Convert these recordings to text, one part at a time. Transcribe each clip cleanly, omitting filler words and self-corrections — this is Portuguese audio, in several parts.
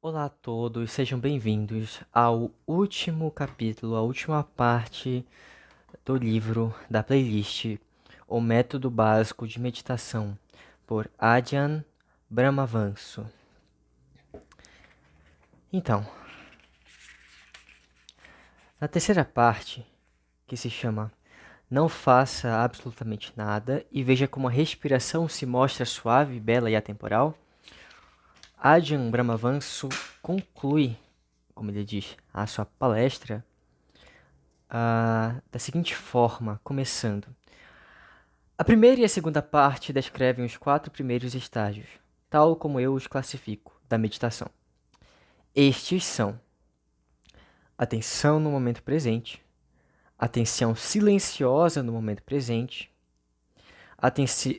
Olá a todos, sejam bem-vindos ao último capítulo, a última parte do livro da playlist O Método Básico de Meditação, por Ajahn Brahmavanso. Então, na terceira parte, que se chama Não faça absolutamente nada e veja como a respiração se mostra suave, bela e atemporal, Ajahn Brahmavanso conclui, como ele diz, a sua palestra da seguinte forma, começando. A primeira e a segunda parte descrevem os 4 primeiros estágios, tal como eu os classifico, da meditação. Estes são atenção no momento presente, atenção silenciosa no momento presente,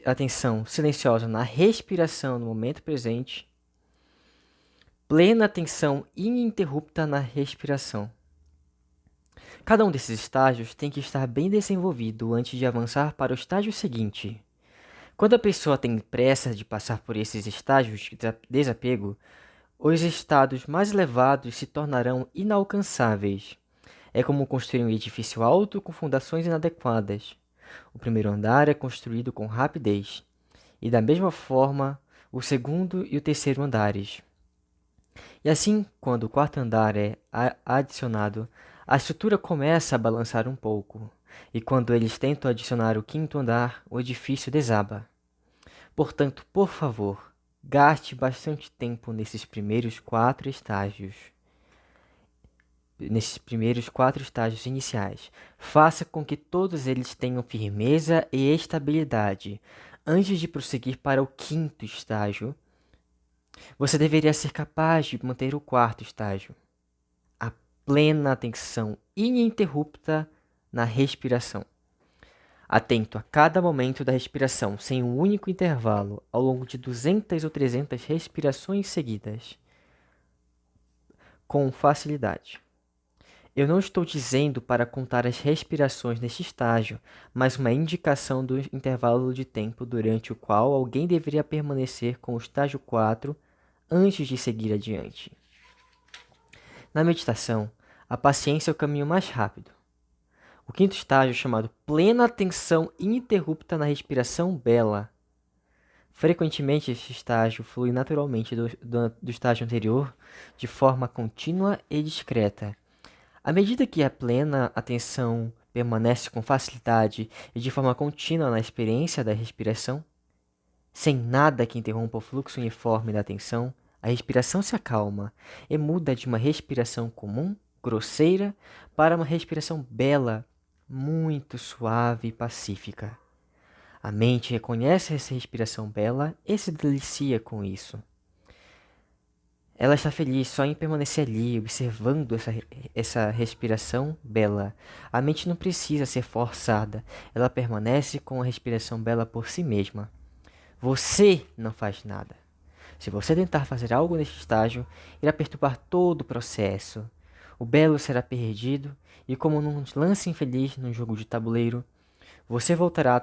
atenção silenciosa na respiração no momento presente, plena atenção ininterrupta na respiração. Cada um desses estágios tem que estar bem desenvolvido antes de avançar para o estágio seguinte. Quando a pessoa tem pressa de passar por esses estágios de desapego, os estados mais elevados se tornarão inalcançáveis. É como construir um edifício alto com fundações inadequadas. O primeiro andar é construído com rapidez, e da mesma forma o segundo e o terceiro andares. E assim, quando o quarto andar é adicionado, a estrutura começa a balançar um pouco, e quando eles tentam adicionar o quinto andar, o edifício desaba. Portanto, por favor, gaste bastante tempo nesses primeiros 4 estágios. Iniciais. Faça com que todos eles tenham firmeza e estabilidade. Antes de prosseguir para o quinto estágio, você deveria ser capaz de manter o quarto estágio. A plena atenção ininterrupta na respiração. Atento a cada momento da respiração, sem um único intervalo, ao longo de 200 ou 300 respirações seguidas, com facilidade. Eu não estou dizendo para contar as respirações neste estágio, mas uma indicação do intervalo de tempo durante o qual alguém deveria permanecer com o estágio 4 antes de seguir adiante. Na meditação, a paciência é o caminho mais rápido. O quinto estágio, chamado plena atenção ininterrupta na respiração bela. Frequentemente, este estágio flui naturalmente do estágio anterior, de forma contínua e discreta. À medida que a plena atenção permanece com facilidade e de forma contínua na experiência da respiração, sem nada que interrompa o fluxo uniforme da atenção, a respiração se acalma e muda de uma respiração comum, grosseira, para uma respiração bela, muito suave e pacífica. A mente reconhece essa respiração bela e se delicia com isso. Ela está feliz só em permanecer ali, observando essa respiração bela. A mente não precisa ser forçada, ela permanece com a respiração bela por si mesma. Você não faz nada. Se você tentar fazer algo neste estágio, irá perturbar todo o processo. O belo será perdido, e como num lance infeliz num jogo de tabuleiro, você voltará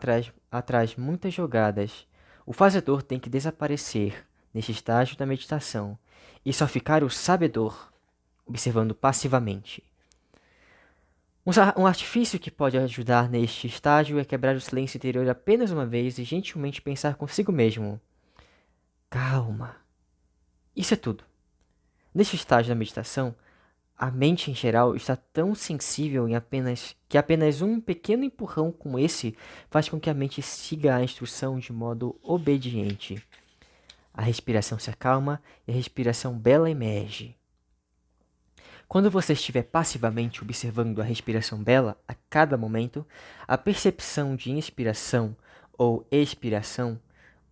atrás muitas jogadas. O fazedor tem que desaparecer neste estágio da meditação, e só ficar o sabedor, observando passivamente. Um artifício que pode ajudar neste estágio é quebrar o silêncio interior apenas uma vez e gentilmente pensar consigo mesmo. Calma. Isso é tudo. Neste estágio da meditação, a mente em geral está tão sensível que apenas um pequeno empurrão como esse faz com que a mente siga a instrução de modo obediente. A respiração se acalma e a respiração bela emerge. Quando você estiver passivamente observando a respiração bela a cada momento, a percepção de inspiração ou expiração,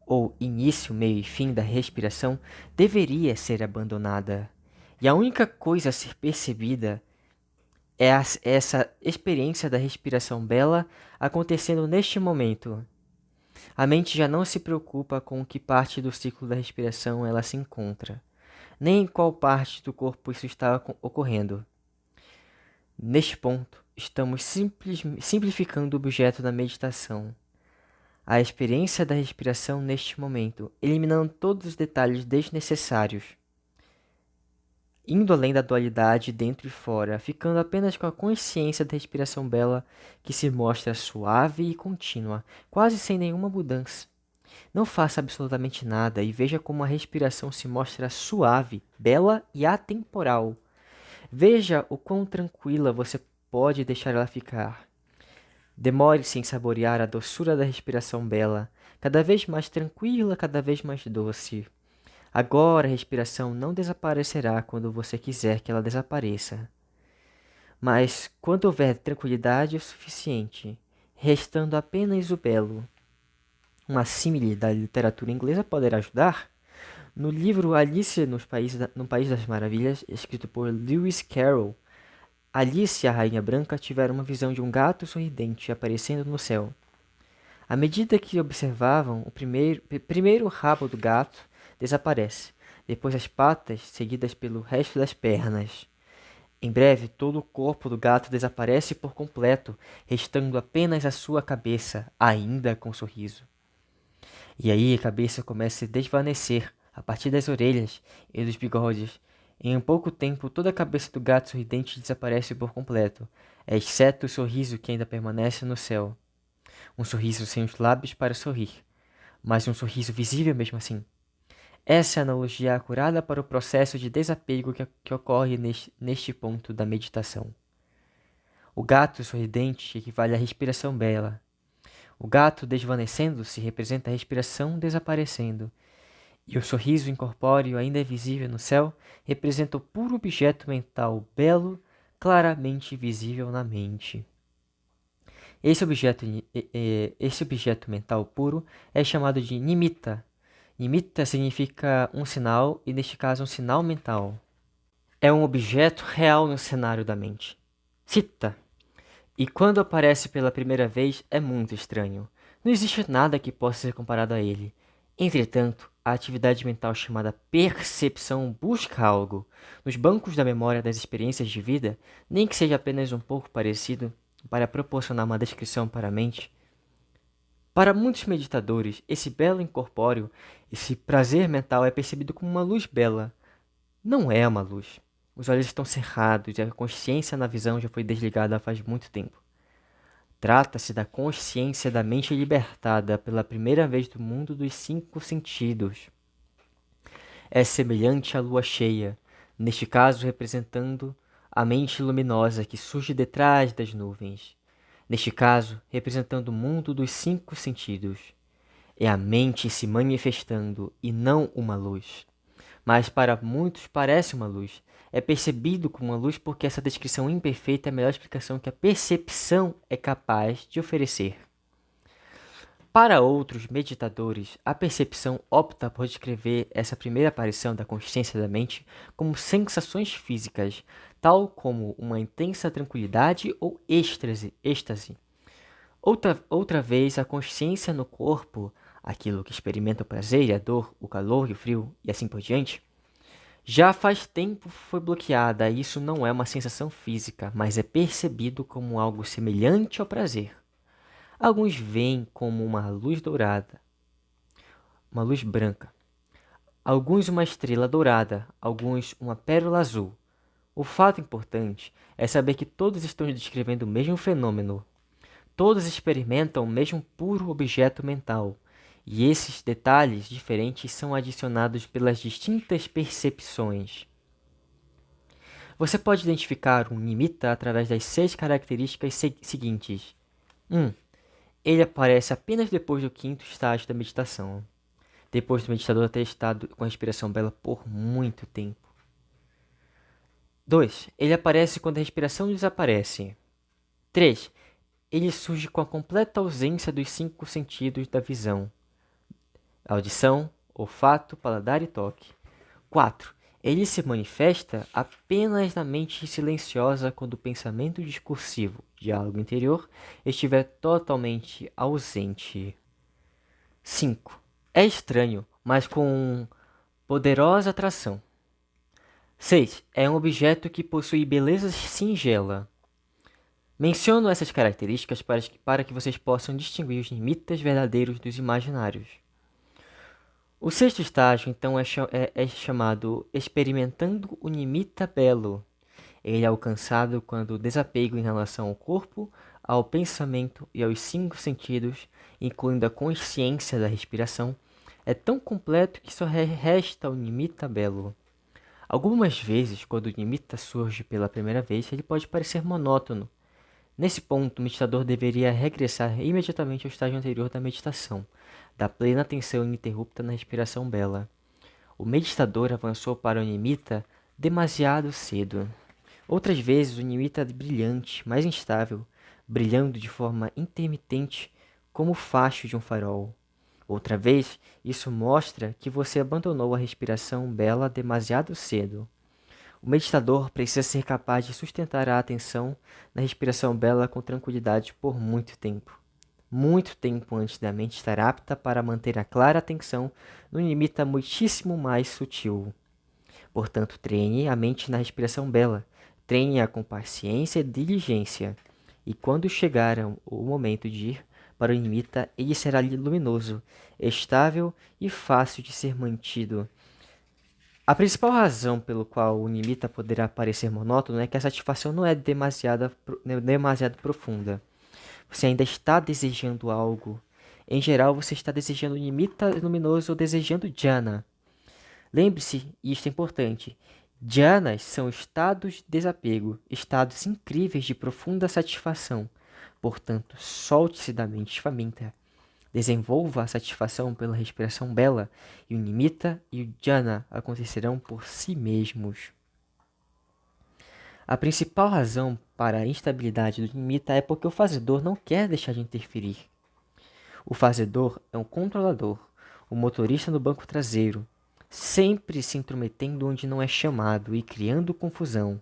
ou início, meio e fim da respiração, deveria ser abandonada. E a única coisa a ser percebida é essa experiência da respiração bela acontecendo neste momento. A mente já não se preocupa com que parte do ciclo da respiração ela se encontra, nem em qual parte do corpo isso está ocorrendo. Neste ponto, estamos simplificando o objeto da meditação, a experiência da respiração neste momento, eliminando todos os detalhes desnecessários. indo além da dualidade dentro e fora, ficando apenas com a consciência da respiração bela que se mostra suave e contínua, quase sem nenhuma mudança. Não faça absolutamente nada e veja como a respiração se mostra suave, bela e atemporal. Veja o quão tranquila você pode deixar ela ficar. Demore-se em saborear a doçura da respiração bela, cada vez mais tranquila, cada vez mais doce. Agora a respiração não desaparecerá quando você quiser que ela desapareça. Mas quando houver tranquilidade o suficiente, restando apenas o belo, uma símile da literatura inglesa poderá ajudar? No livro Alice no País das Maravilhas, escrito por Lewis Carroll, Alice e a Rainha Branca tiveram uma visão de um gato sorridente aparecendo no céu. À medida que observavam, primeiro o rabo do gato desaparece, depois as patas, seguidas pelo resto das pernas. Em breve, todo o corpo do gato desaparece por completo, restando apenas a sua cabeça, ainda com sorriso. E aí a cabeça começa a se desvanecer, a partir das orelhas e dos bigodes. Em um pouco tempo, toda a cabeça do gato sorridente desaparece por completo, exceto o sorriso que ainda permanece no céu. Um sorriso sem os lábios para sorrir, mas um sorriso visível mesmo assim. Essa é a analogia acurada para o processo de desapego que ocorre neste ponto da meditação. O gato sorridente equivale à respiração bela. O gato desvanecendo-se representa a respiração desaparecendo. E o sorriso incorpóreo ainda é visível no céu representa o puro objeto mental belo, claramente visível na mente. Esse objeto mental puro é chamado de nimitta. Nimitta significa um sinal e, neste caso, um sinal mental. É um objeto real no cenário da mente. Citta. E quando aparece pela primeira vez é muito estranho. Não existe nada que possa ser comparado a ele. Entretanto, a atividade mental chamada percepção busca algo. Nos bancos da memória das experiências de vida, nem que seja apenas um pouco parecido, para proporcionar uma descrição para a mente. Para muitos meditadores, esse belo incorpóreo, esse prazer mental é percebido como uma luz bela. Não é uma luz. Os olhos estão cerrados e a consciência na visão já foi desligada faz muito tempo. Trata-se da consciência da mente libertada pela primeira vez do mundo dos 5 sentidos. É semelhante à lua cheia, neste caso representando a mente luminosa que surge detrás das nuvens. Neste caso, representando o mundo dos 5 sentidos. É a mente se manifestando e não uma luz. Mas para muitos parece uma luz. É percebido como uma luz porque essa descrição imperfeita é a melhor explicação que a percepção é capaz de oferecer. Para outros meditadores, a percepção opta por descrever essa primeira aparição da consciência da mente como sensações físicas, tal como uma intensa tranquilidade ou êxtase. Outra vez, a consciência no corpo, aquilo que experimenta o prazer, a dor, o calor e o frio e assim por diante, já faz tempo foi bloqueada e isso não é uma sensação física, mas é percebido como algo semelhante ao prazer. Alguns veem como uma luz dourada, uma luz branca. Alguns uma estrela dourada, alguns uma pérola azul. O fato importante é saber que todos estão descrevendo o mesmo fenômeno. Todos experimentam o mesmo puro objeto mental. E esses detalhes diferentes são adicionados pelas distintas percepções. Você pode identificar um nimitta através das 6 características seguintes. 1. Ele aparece apenas depois do 5º estágio da meditação, depois do meditador ter estado com a respiração bela por muito tempo. 2. Ele aparece quando a respiração desaparece. 3. Ele surge com a completa ausência dos 5 sentidos da visão: audição, olfato, paladar e toque. 4. Ele se manifesta apenas na mente silenciosa quando o pensamento discursivo, diálogo interior, estiver totalmente ausente. 5. É estranho, mas com poderosa atração. 6. É um objeto que possui beleza singela. Menciono essas características para que vocês possam distinguir os nimittas verdadeiros dos imaginários. O sexto estágio, então, é chamado experimentando o nimitta belo. Ele é alcançado quando o desapego em relação ao corpo, ao pensamento e aos cinco sentidos, incluindo a consciência da respiração, é tão completo que só resta o nimitta belo. Algumas vezes, quando o nimitta surge pela primeira vez, ele pode parecer monótono. Nesse ponto, o meditador deveria regressar imediatamente ao estágio anterior da meditação, da plena atenção ininterrupta na respiração bela. O meditador avançou para o nimitta demasiado cedo. Outras vezes, o nimitta é brilhante, mais instável, brilhando de forma intermitente como o facho de um farol. Outra vez, isso mostra que você abandonou a respiração bela demasiado cedo. O meditador precisa ser capaz de sustentar a atenção na respiração bela com tranquilidade por muito tempo antes da mente estar apta para manter a clara atenção no limite muitíssimo mais sutil. Portanto, treine a mente na respiração bela, treine-a com paciência e diligência, e quando chegar o momento de ir para o nimitta, ele será luminoso, estável e fácil de ser mantido. A principal razão pelo qual o nimitta poderá parecer monótono é que a satisfação não é demasiado profunda. Você ainda está desejando algo. Em geral, você está desejando nimitta luminoso ou desejando jhana. Lembre-se, e isto é importante, jhanas são estados de desapego, estados incríveis de profunda satisfação. Portanto, solte-se da mente faminta. Desenvolva a satisfação pela respiração bela, e o nimitta e o jhana acontecerão por si mesmos. A principal razão para a instabilidade do nimitta é porque o fazedor não quer deixar de interferir. O fazedor é um controlador, o motorista no banco traseiro, sempre se intrometendo onde não é chamado e criando confusão.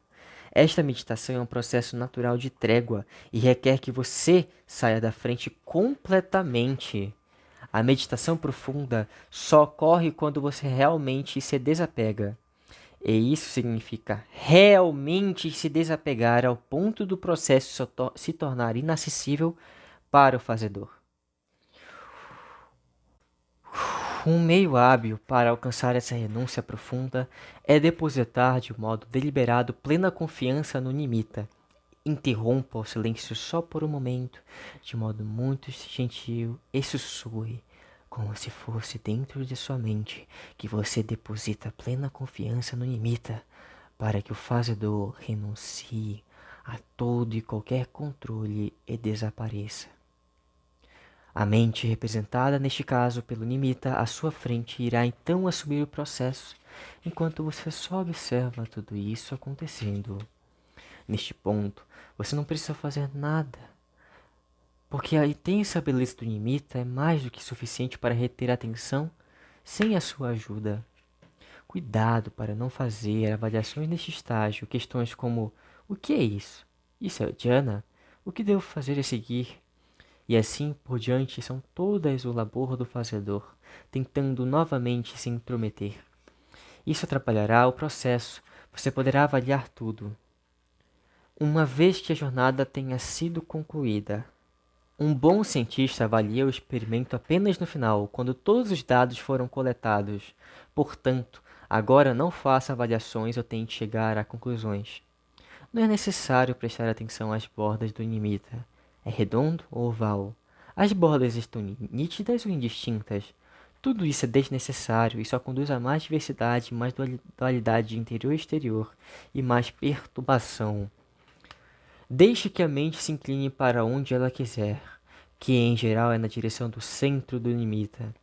Esta meditação é um processo natural de trégua e requer que você saia da frente completamente. A meditação profunda só ocorre quando você realmente se desapega. E isso significa realmente se desapegar ao ponto do processo se tornar inacessível para o fazedor. Um meio hábil para alcançar essa renúncia profunda é depositar de modo deliberado plena confiança no nimitta. Interrompa o silêncio só por um momento, de modo muito gentil, e sussurre, como se fosse dentro de sua mente, que você deposita plena confiança no nimitta, para que o fazedor renuncie a todo e qualquer controle e desapareça. A mente, representada neste caso pelo nimitta à sua frente, irá então assumir o processo, enquanto você só observa tudo isso acontecendo. Neste ponto, você não precisa fazer nada, porque a intensa beleza do nimitta é mais do que suficiente para reter a atenção sem a sua ajuda. Cuidado para não fazer avaliações neste estágio, questões como: o que é isso? Isso é jhana? O que devo fazer a seguir? E assim por diante são todas o labor do fazedor, tentando novamente se intrometer. Isso atrapalhará o processo, você poderá avaliar tudo. Uma vez que a jornada tenha sido concluída, um bom cientista avalia o experimento apenas no final, quando todos os dados foram coletados. Portanto, agora não faça avaliações ou tente chegar a conclusões. Não é necessário prestar atenção às bordas do nimitta. É redondo ou oval? As bordas estão nítidas ou indistintas? Tudo isso é desnecessário e só conduz a mais diversidade, mais dualidade interior e exterior e mais perturbação. Deixe que a mente se incline para onde ela quiser, que em geral é na direção do centro do nimitta.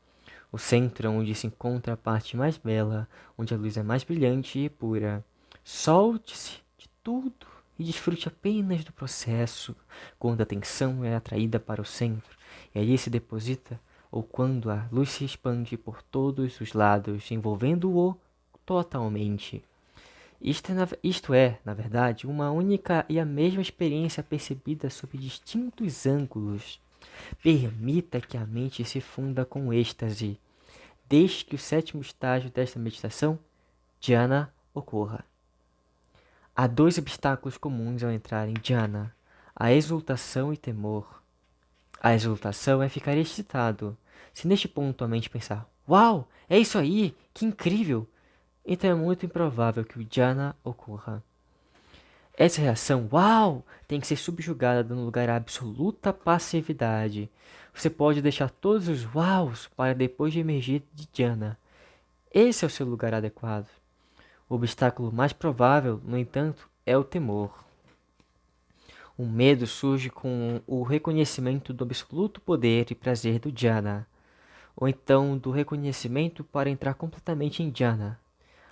O centro é onde se encontra a parte mais bela, onde a luz é mais brilhante e pura. Solte-se de tudo e desfrute apenas do processo, quando a atenção é atraída para o centro, e ali se deposita, ou quando a luz se expande por todos os lados, envolvendo-o totalmente. Isto é, na verdade, uma única e a mesma experiência percebida sob distintos ângulos. Permita que a mente se funda com êxtase, desde que o sétimo estágio desta meditação, dhyana, ocorra. Há dois obstáculos comuns ao entrar em dhyana: a exultação e temor. A exultação é ficar excitado. Se neste ponto a mente pensar, Uau, é isso aí! Que incrível! Então é muito improvável que o jhana ocorra. Essa reação, uau, tem que ser subjugada dando lugar à absoluta passividade. Você pode deixar todos os uaus para depois de emergir de jhana. Esse é o seu lugar adequado. O obstáculo mais provável, no entanto, é o temor. O medo surge com o reconhecimento do absoluto poder e prazer do jhana, ou então do reconhecimento para entrar completamente em jhana,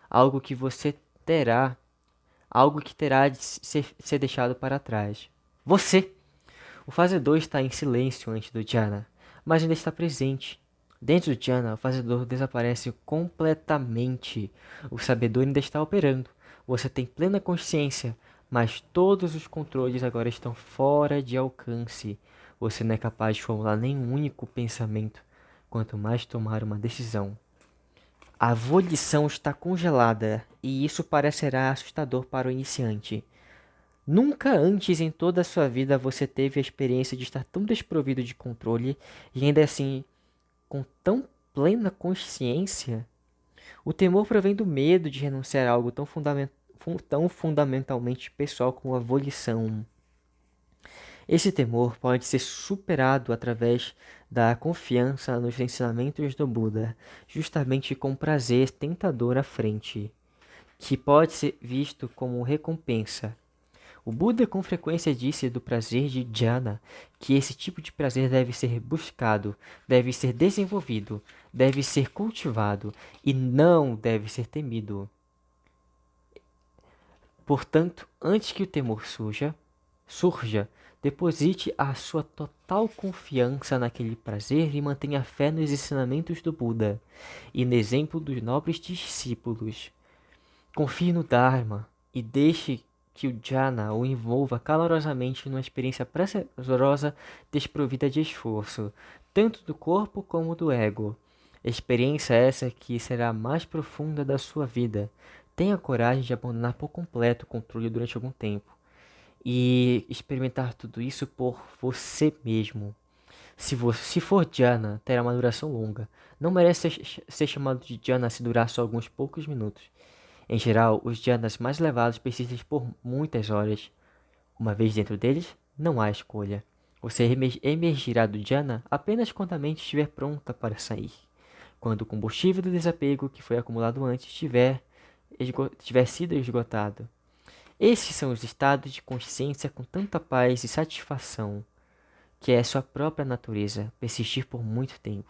algo que você terá, algo que terá de ser deixado para trás. Você! O fazedor está em silêncio antes do jhana, mas ainda está presente. Dentro do jhana, o fazedor desaparece completamente. O sabedor ainda está operando. Você tem plena consciência, mas todos os controles agora estão fora de alcance. Você não é capaz de formular nenhum único pensamento, quanto mais tomar uma decisão. A volição está congelada, e isso parecerá assustador para o iniciante. Nunca antes em toda a sua vida você teve a experiência de estar tão desprovido de controle e ainda assim com tão plena consciência. O temor provém do medo de renunciar a algo tão fundamentalmente pessoal como a volição. Esse temor pode ser superado através da confiança nos ensinamentos do Buda, justamente com prazer tentador à frente, que pode ser visto como recompensa. O Buda com frequência disse do prazer de jhana que esse tipo de prazer deve ser buscado, deve ser desenvolvido, deve ser cultivado e não deve ser temido. Portanto, antes que o temor surja, deposite a sua total confiança naquele prazer e mantenha fé nos ensinamentos do Buda e no exemplo dos nobres discípulos. Confie no Dharma e deixe que o jhana o envolva calorosamente numa experiência prazerosa desprovida de esforço, tanto do corpo como do ego. Experiência essa que será a mais profunda da sua vida. Tenha coragem de abandonar por completo o controle durante algum tempo e experimentar tudo isso por você mesmo. Se for jhana, terá uma duração longa. Não merece ser chamado de jhana se durar só alguns poucos minutos. Em geral, os jhanas mais elevados persistem por muitas horas. Uma vez dentro deles, não há escolha. Você emergirá do jhana apenas quando a mente estiver pronta para sair. Quando o combustível do desapego que foi acumulado antes tiver sido esgotado. Esses são os estados de consciência com tanta paz e satisfação, que é sua própria natureza, persistir por muito tempo.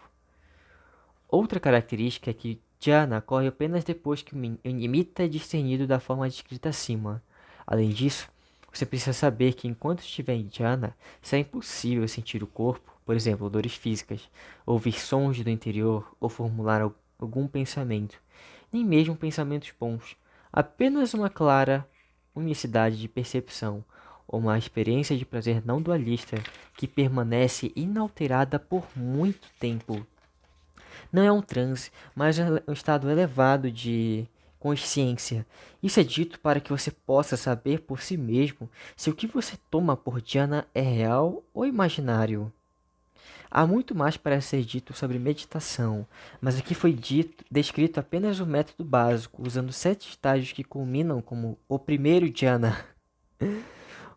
Outra característica é que jhana ocorre apenas depois que o nimita é discernido da forma descrita acima. Além disso, você precisa saber que enquanto estiver em jhana, será impossível sentir o corpo, por exemplo, dores físicas, ouvir sons do interior ou formular algum pensamento, nem mesmo pensamentos bons. Apenas uma clara unicidade de percepção, ou uma experiência de prazer não dualista que permanece inalterada por muito tempo. Não é um transe, mas é um estado elevado de consciência. Isso é dito para que você possa saber por si mesmo se o que você toma por dhyana é real ou imaginário. Há muito mais para ser dito sobre meditação, mas aqui foi descrito apenas o método básico, usando 7 estágios que culminam como o primeiro dhyana.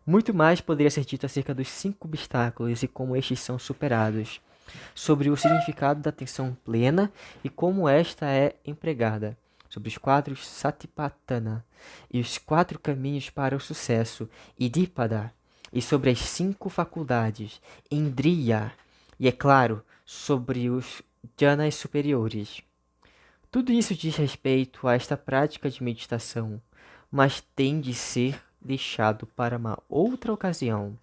Muito mais poderia ser dito acerca dos 5 obstáculos e como estes são superados, sobre o significado da atenção plena e como esta é empregada, sobre os 4 satipatthana e os 4 caminhos para o sucesso, idippada, e sobre as 5 faculdades, indriya, e é claro, sobre os jhanas superiores. Tudo isso diz respeito a esta prática de meditação, mas tem de ser deixado para uma outra ocasião.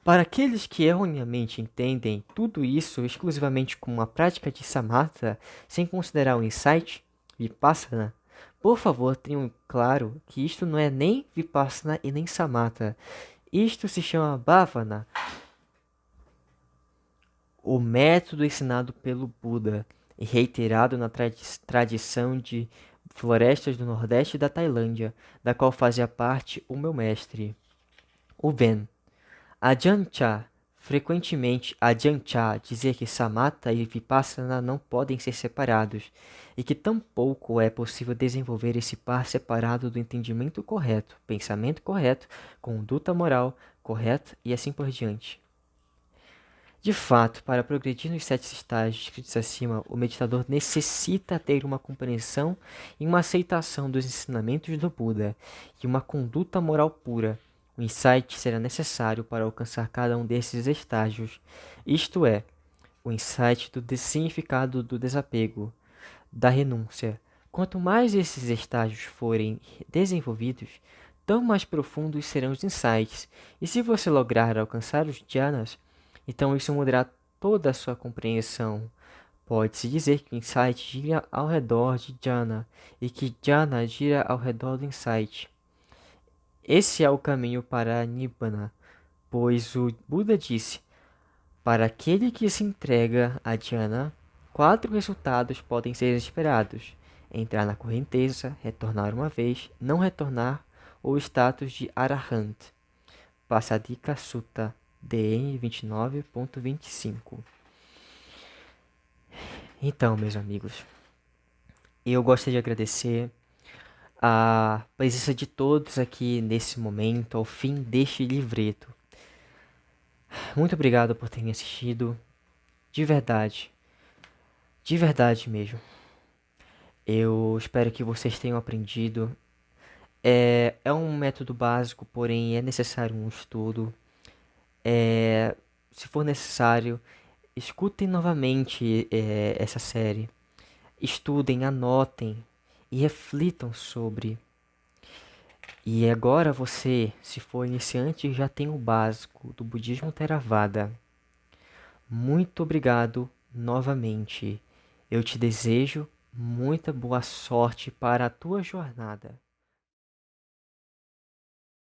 Para aqueles que erroneamente entendem tudo isso exclusivamente como uma prática de samatha, sem considerar o insight, vipassana, por favor tenham claro que isto não é nem vipassana e nem samatha. Isto se chama bhavana, o método ensinado pelo Buda e reiterado na tradição de florestas do Nordeste da Tailândia, da qual fazia parte o meu mestre, o Ven. Ajahn Chah Frequentemente, Ajahn Chah dizia que Samatha e Vipassana não podem ser separados, e que tampouco é possível desenvolver esse par separado do entendimento correto, pensamento correto, conduta moral correta e assim por diante. De fato, para progredir nos 7 estágios descritos acima, o meditador necessita ter uma compreensão e uma aceitação dos ensinamentos do Buda e uma conduta moral pura. O insight será necessário para alcançar cada um desses estágios, isto é, o insight do significado do desapego, da renúncia. Quanto mais esses estágios forem desenvolvidos, tão mais profundos serão os insights. E se você lograr alcançar os jhanas, então isso mudará toda a sua compreensão. Pode-se dizer que o insight gira ao redor de jhana e que jhana gira ao redor do insight. Esse é o caminho para a Nibbana, pois o Buda disse: para aquele que se entrega a jhana, 4 resultados podem ser esperados: entrar na correnteza, retornar uma vez, não retornar ou status de Arahant. Passadika Sutta, DN 29.25. Então, meus amigos, eu gostaria de agradecer a presença de todos aqui nesse momento, ao fim deste livreto. Muito obrigado por terem assistido, de verdade mesmo. Eu espero que vocês tenham aprendido. É um método básico, porém é necessário um estudo. Se for necessário, escutem novamente essa série. Estudem, anotem e reflitam sobre. E agora você, se for iniciante, já tem o básico do budismo Theravada. Muito obrigado novamente. Eu te desejo muita boa sorte para a tua jornada.